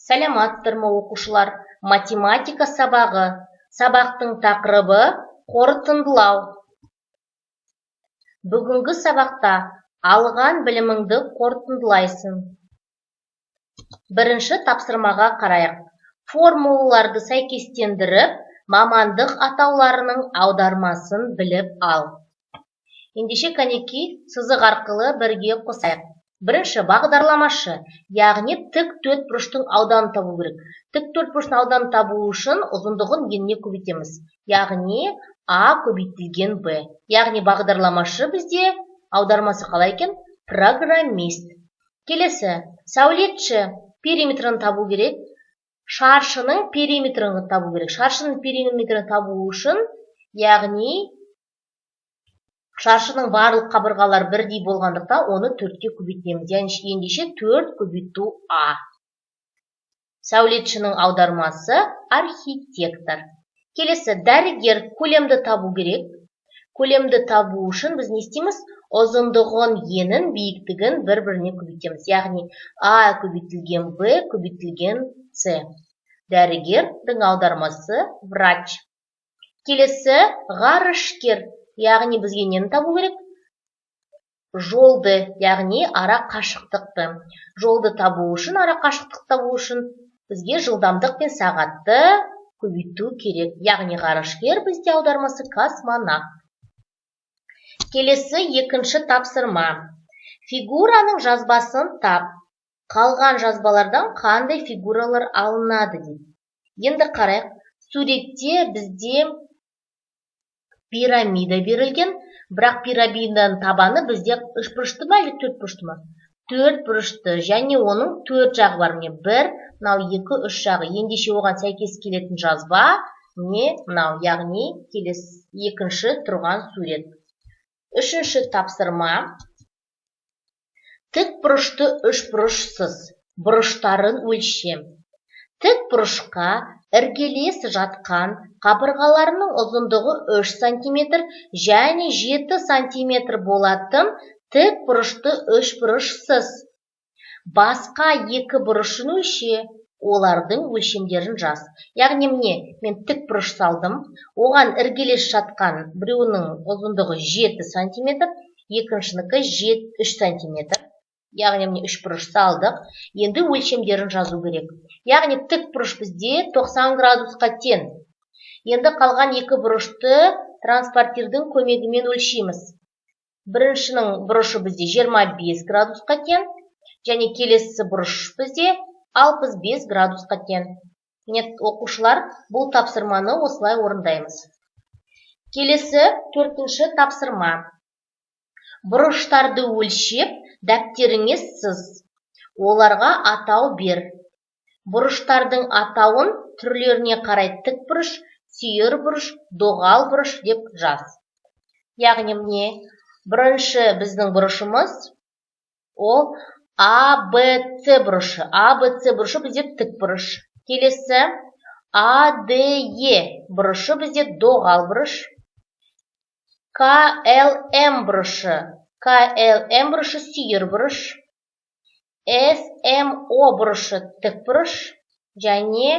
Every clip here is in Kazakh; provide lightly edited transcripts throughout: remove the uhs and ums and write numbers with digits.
Сәлематтырмы оқушылар, математика сабағы. Сабақтың тақырыбы қорытындылау. Бүгінгі сабақта алған біліміңді қорытындылайсың. Бірінші тапсырмаға қарайық. Формулаларды сәйкестендіріп, мамандық атауларының аудармасын біліп ал. Ендеше кәнеки сызық арқылы бірге қосайық. Бірінші бағдарламашы, яғни тік төртбұрыштың ауданын табу керек. Тік төртбұрыштың ауданын табу үшін ұзындығын еніне көбейтеміз. Яғни А көбейтілген Б. Яғни бағдарламашы бізде аудармасы қалай екен? Программист. Келесі, сәулетші периметрін табу керек. Шаршының периметрін табу керек. Шаршының периметрін табу үшін, яғни шаршының барлық қабырғалар бірдей болғандықтан оны 4-ке көбейтеміз. Ендеше 4 көбейту А. Сәулетшінің аудармасы архитектор. Келесі, дәрігер көлемді табу керек. Көлемді табу үшін біз не істейміз? Ұзындығын енін биіктігін бір-біріне көбейтеміз. Яғни А көбейтілген Б көбейтілген С. Дәрігердің аудармасы врач. Келесі, ғарышкер. Яғни бізге нені табу керек? Жолды, яғни ара қашықтықты. Жолды табу үшін, ара қашықтықты табу үшін бізге жылдамдық пен сағатты көбейту керек. Яғни ғарышкер бізде аудармасы космонавт. Келесі екінші тапсырма. Фигураның жазбасын тап. Қалған жазбалардан қандай фигуралар алынады дейді. Енді қарайық. Суретте бізде пирамида берілген, бірақ пирамиданың табаны бізде үш бұрышты ма әлде төрт бұрышты ма? Төрт бұрышты, және оның төрт жағы бар. Міне, бір, мынау екі, үш жағы. Ендеше оған сәйкес келетін жазба не мынау, яғни келесі екінші тұрған сурет. Үшінші тапсырма. Тік бұрышты үш бұрышсыз. Бұрыштарын өлшем. Тік бұрышқа іргелес жатқан қабырғаларының ұзындығы 3 см және 7 см болатын тік бұрышты үш бұрышсыз. Басқа екі бұрышын өлше, олардың өлшемдерін жаз. Яғни мен тік бұрыш салдым, оған іргелес жатқан біреуінің ұзындығы 7 см, екіншінікі 3 см. Яғни 3 бұрыш салдық. Енді өлшемдерін жазу керек. Яғни тік бұрыш бізде 90 градусқа тең. Енді қалған екі бұрышты транспортирдің көмегімен өлшейміз. Біріншінің бұрышы бізде 25 градусқа тең, және келесі бұрыш бізде 65 градусқа тең. Оқушылар, бұл тапсырманы осылай орындаймыз. Келесі төртінші тапсырма. Бұрыштарды өлшеп, дәптеріңе сыз. Оларға атау бер. Бұрыштардың атауын түрлеріне қарай тік бұрыш, сүйір бұрыш, доғал бұрыш деп жаз. Яғни бірінші біздің бұрышымыз ол АБЦ бұрышы. АБЦ бұрышы бізде тік бұрыш. Келесі АДЕ бұрышы бізде доғал бұрыш. КЛМ бұрышы. КЛМ бұрышы сүйір бұрыш. СМО бұрышы тік бұрыш. Және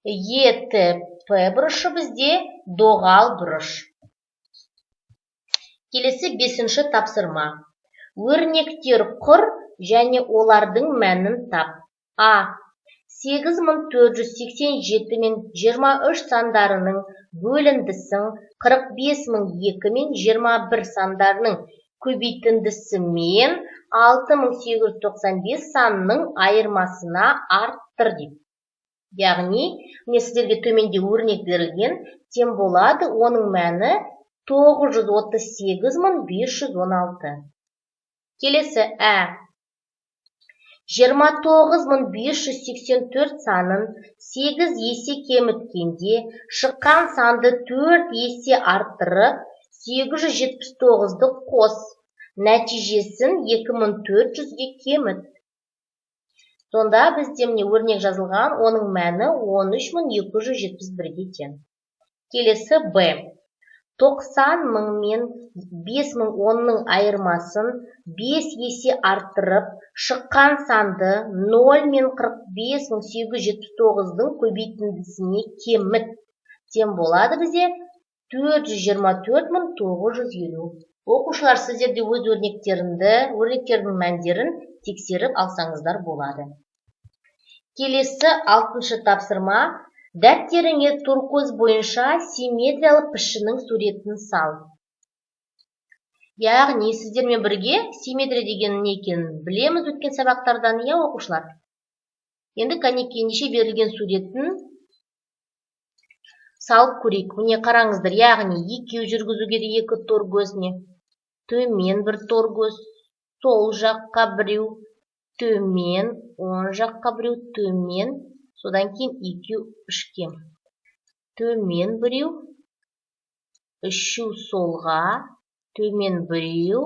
ЕТП бұрышы бізде доғал бұрыш. Келесі бесінші тапсырма. Өрнектер құр және олардың мәнін тап. А. 8487 мен 23 сандарының бөліндісін 45002 мен 21 сандарының көбейтіндісі мен 6895 санының айырмасына арттыр дейді. Яғни, сіздерге төменде өрнек берілген, тең болады, оның мәні 938516. Келесі Ә. 29584 санын 8 есе кеміткенде шыққан санды 4 есе арттырып 879-ды қос. Нәтижесін 2400-ге кеміт. Сонда бізде өрнек жазылған, оның мәні 13271-ге тең. Келесі Б. 90.000 мен 5010-ның айырмасын 5 есе арттырып, шыққан санды 0 мен 45.879-дің көбейтіндісіне кеміт. Тем болады бізде 424.950. Оқушылар, сіздерде өз өрнектердің мәндерін тексеріп алсаңыздар болады. Келесі 6-шы тапсырма. Дәптеріңе туркоз бойынша симметриялы пішіннің суретін сал. Яғни, сіздермен бірге симметрия деген не екенін білеміз өткен сабақтардан, иә оқушылар? Енді кәнекей неше берілген суретін салып көрейік. Міне қараңыздар, яғни екеу жүргізу керек екі торкөзіне. Төмен бір торкөз, сол жаққа біреу, төмен, оң жаққа біреу, төмен, содан кейін екеу үшке. Төмен біреу, үшу солға, төмен біреу,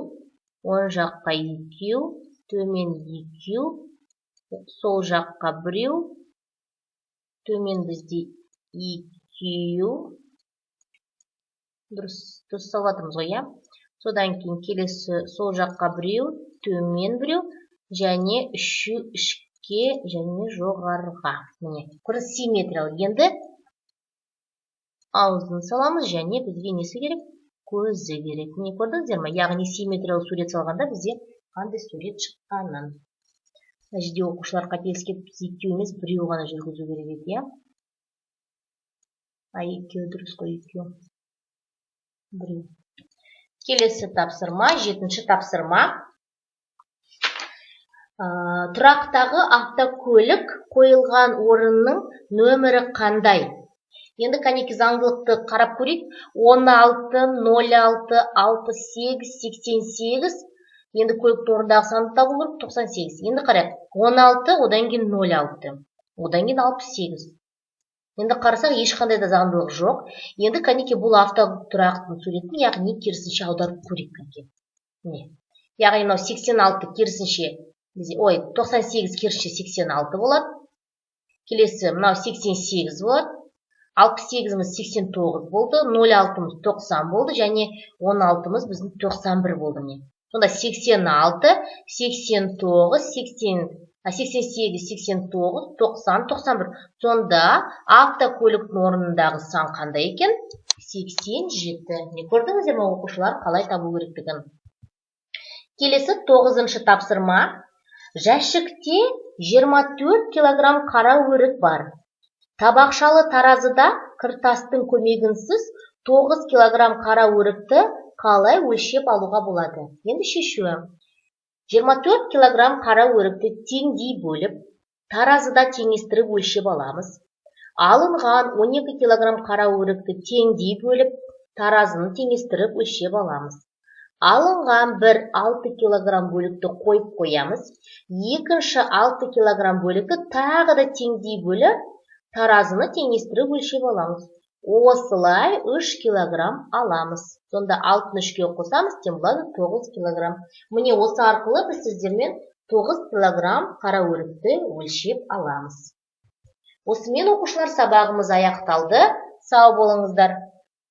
оң жаққа екеу, төмен екеу, сол жаққа біреу, төмен бізде екеу. Дұрыс салатымыз ғой, иә? Содан кейін келесі сол жаққа біреу, төмен біреу, және үшу ішке, және жоғарыға. Міне, көріңіз, симметриялы. Енді аузын саламыз, және бізге несі керек? Көзі керек. Міне, көрдіңіздер ме? Яғни симметриялы сурет салғанда бізде қандай сурет шыққанын. Мына жерде оқушылар қателескен, біз екеу емес, біреу ғана жүргізу керек еді, иә? Екеу дұрыс қой, екеу. Біреу. Келесі тапсырма, 7-ші тапсырма. Тұрақтағы автокөлік қойылған орынның нөмірі қандай? Енді кәнекей заңдылықты қарап көрейік. 16, 06, 68, 88. Енді көліктің орындағы санды табу керек, 98. Енді қарайық. 16, одан кейін 06. Одан кейін 68. Енді қарасақ, ешқандай да заңдылық жоқ. Енді кәнекей бұл автотұрақтың суретін, яғни керісінше аударып көрейік кәнекей. Яғни мынау 86 керісінше, 98 керісінше 86 болады. Келесі мынау 88 болады. 68-міз 89 болды, 06-мыз 90 болды, және 16-мыз біздің 91 болды. Сонда 86, 89, 88, 89, 90, 91. Сонда автокөліктің орнындағы сан қандай екен? 87. Не көрдіңіздер ме оқушылар, қалай табу керектігін? Келесі 9-шы тапсырма. Жәшікте 24 килограмм қара өрік бар. Табақшалы таразыда кіртастың көмегінсіз 9 килограмм қара өрікті қалай өлшеп алуға болады? Енді шешуі. 24 килограмм қара өрікті теңдей бөліп, таразыда теңестіріп өлшеп аламыз. Алынған 12 килограмм қара өрікті теңдей бөліп, таразыны теңестіріп өлшеп аламыз. Алынған бір 6 килограмм бөлікті қойып қоямыз. Екінші 6 килограмм бөлікті тағы да теңдей бөліп, таразыны теңестіріп өлшеп аламыз. Осылай 3 килограмм аламыз. Сонда 6-ны 3-ке қосамыз, тем болады 9 килограмм. Міне осы арқылы біз сіздермен 9 килограмм қара өрікті өлшеп аламыз. Осымен оқушылар, сабағымыз аяқталды. Сау болыңыздар.